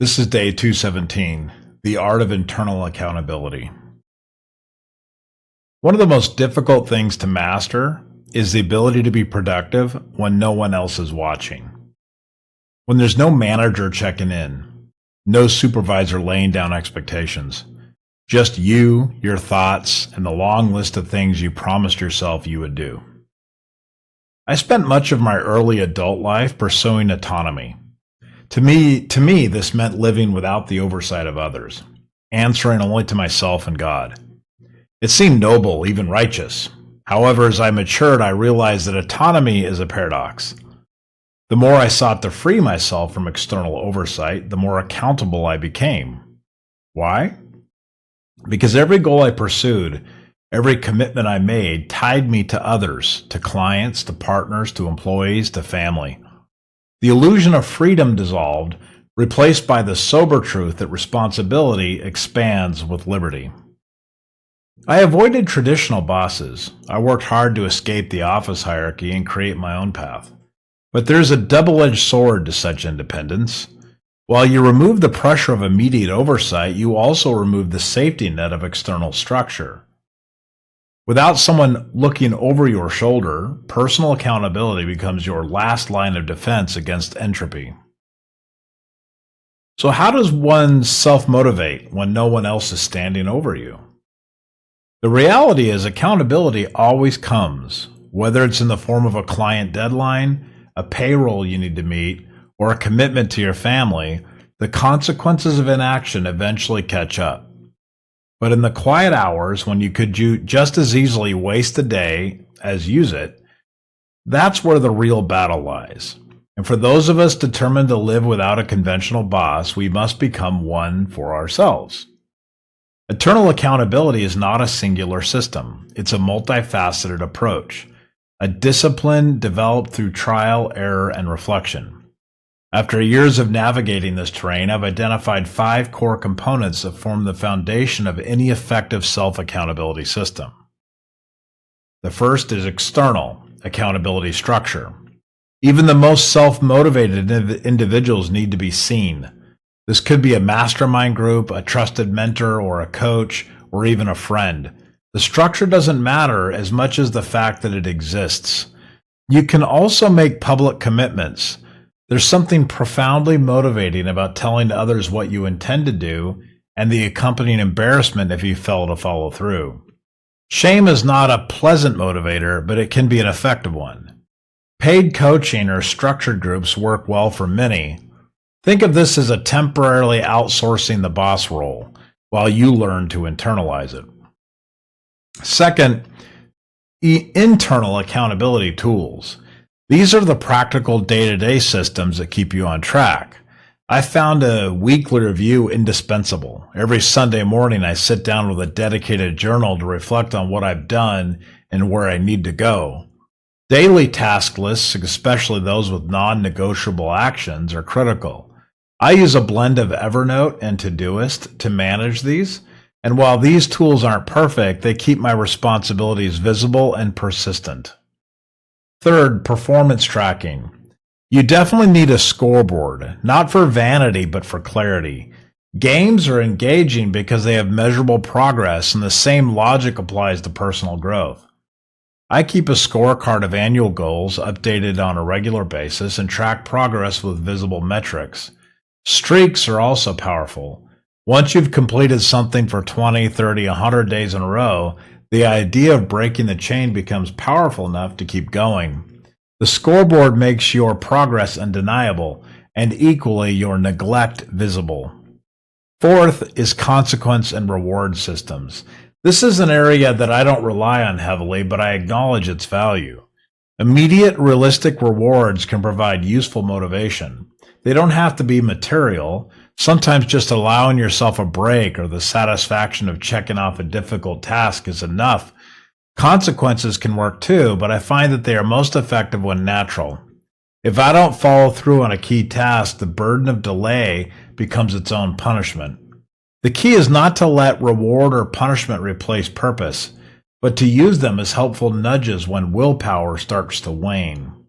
This is day 217, the art of internal accountability. One of the most difficult things to master is the ability to be productive when no one else is watching. When there's no manager checking in, no supervisor laying down expectations, just you, your thoughts, and the long list of things you promised yourself you would do. I spent much of my early adult life pursuing autonomy. To me, this meant living without the oversight of others, answering only to myself and God. It seemed noble, even righteous. However, as I matured, I realized that autonomy is a paradox. The more I sought to free myself from external oversight, the more accountable I became. Why? Because every goal I pursued, every commitment I made tied me to others, to clients, to partners, to employees, to family. The illusion of freedom dissolved, replaced by the sober truth that responsibility expands with liberty. I avoided traditional bosses. I worked hard to escape the office hierarchy and create my own path. But there's a double-edged sword to such independence. While you remove the pressure of immediate oversight, you also remove the safety net of external structure. Without someone looking over your shoulder, personal accountability becomes your last line of defense against entropy. So how does one self-motivate when no one else is standing over you? The reality is accountability always comes, whether it's in the form of a client deadline, a payroll you need to meet, or a commitment to your family. The consequences of inaction eventually catch up. But in the quiet hours, when you could just as easily waste the day as use it, that's where the real battle lies. And for those of us determined to live without a conventional boss, we must become one for ourselves. Eternal accountability is not a singular system. It's a multifaceted approach, a discipline developed through trial, error, and reflection. After years of navigating this terrain, I've identified 5 core components that form the foundation of any effective self-accountability system. The first is external accountability structure. Even the most self-motivated individuals need to be seen. This could be a mastermind group, a trusted mentor, or a coach, or even a friend. The structure doesn't matter as much as the fact that it exists. You can also make public commitments. There's something profoundly motivating about telling others what you intend to do and the accompanying embarrassment if you fail to follow through. Shame is not a pleasant motivator, but it can be an effective one. Paid coaching or structured groups work well for many. Think of this as a temporarily outsourcing the boss role while you learn to internalize it. Second, internal accountability tools. These are the practical day-to-day systems that keep you on track. I found a weekly review indispensable. Every Sunday morning, I sit down with a dedicated journal to reflect on what I've done and where I need to go. Daily task lists, especially those with non-negotiable actions, are critical. I use a blend of Evernote and Todoist to manage these, and while these tools aren't perfect, they keep my responsibilities visible and persistent. Third, performance tracking. You definitely need a scoreboard, not for vanity, but for clarity. Games are engaging because they have measurable progress, and the same logic applies to personal growth. I keep a scorecard of annual goals updated on a regular basis and track progress with visible metrics. Streaks are also powerful. Once you've completed something for 20, 30, 100 days in a row, the idea of breaking the chain becomes powerful enough to keep going. The scoreboard makes your progress undeniable and equally your neglect visible. Fourth is consequence and reward systems. This is an area that I don't rely on heavily, but I acknowledge its value. Immediate, realistic rewards can provide useful motivation. They don't have to be material. Sometimes just allowing yourself a break or the satisfaction of checking off a difficult task is enough. Consequences can work too, but I find that they are most effective when natural. If I don't follow through on a key task, the burden of delay becomes its own punishment. The key is not to let reward or punishment replace purpose, but to use them as helpful nudges when willpower starts to wane.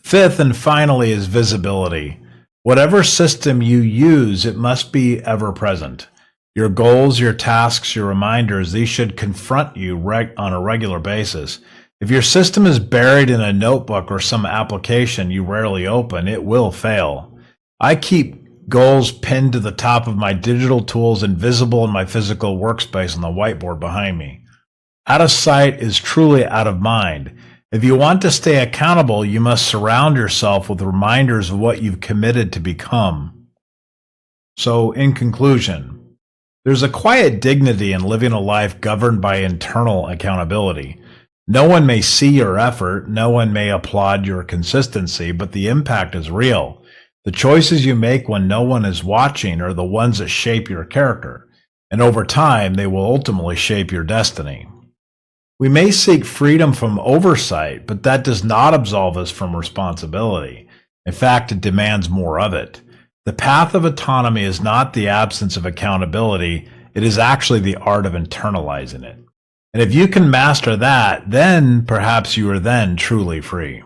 Fifth and finally is visibility. Whatever system you use, it must be ever present. Your goals, your tasks, your reminders, these should confront you on a regular basis. If your system is buried in a notebook or some application you rarely open, it will fail. I keep goals pinned to the top of my digital tools and visible in my physical workspace on the whiteboard behind me. Out of sight is truly out of mind. If you want to stay accountable, you must surround yourself with reminders of what you've committed to become. So, in conclusion, there's a quiet dignity in living a life governed by internal accountability. No one may see your effort, no one may applaud your consistency, but the impact is real. The choices you make when no one is watching are the ones that shape your character, and over time, they will ultimately shape your destiny. We may seek freedom from oversight, but that does not absolve us from responsibility. In fact, it demands more of it. The path of autonomy is not the absence of accountability, it is actually the art of internalizing it. And if you can master that, then perhaps you are then truly free.